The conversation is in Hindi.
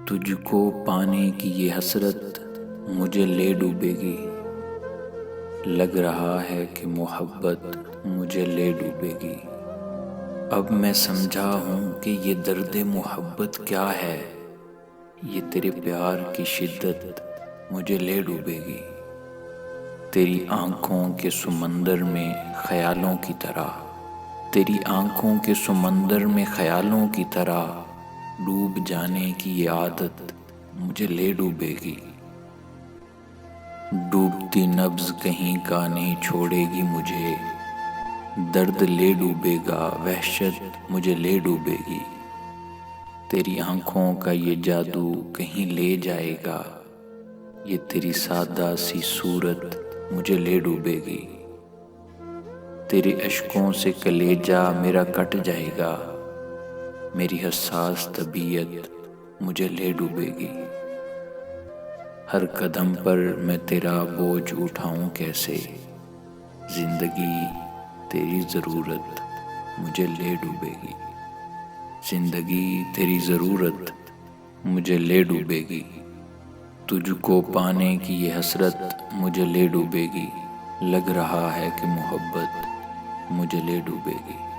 तुझको पाने की ये हसरत मुझे ले डूबेगी। लग रहा है कि मोहब्बत मुझे ले डूबेगी। अब मैं समझा हूँ कि ये दर्द मोहब्बत क्या है। ये तेरे प्यार की शिद्दत मुझे ले डूबेगी। तेरी आँखों के समंदर में ख्यालों की तरह, तेरी आँखों के समंदर में ख्यालों की तरह डूब जाने की ये आदत मुझे ले डूबेगी। डूबती नब्ज़ कहीं का नहीं छोड़ेगी मुझे। दर्द ले डूबेगा, वहशत मुझे ले डूबेगी। तेरी आँखों का ये जादू कहीं ले जाएगा। ये तेरी सादा सी सूरत मुझे ले डूबेगी। तेरे अश्कों से कलेजा मेरा कट जाएगा। मेरी हसास तबीयत मुझे ले डूबेगी। हर कदम पर मैं तेरा बोझ उठाऊं कैसे। जिंदगी तेरी ज़रूरत मुझे ले डूबेगी। जिंदगी तेरी ज़रूरत मुझे ले डूबेगी। तुझको पाने की ये हसरत मुझे ले डूबेगी। लग रहा है कि मोहब्बत मुझे ले डूबेगी।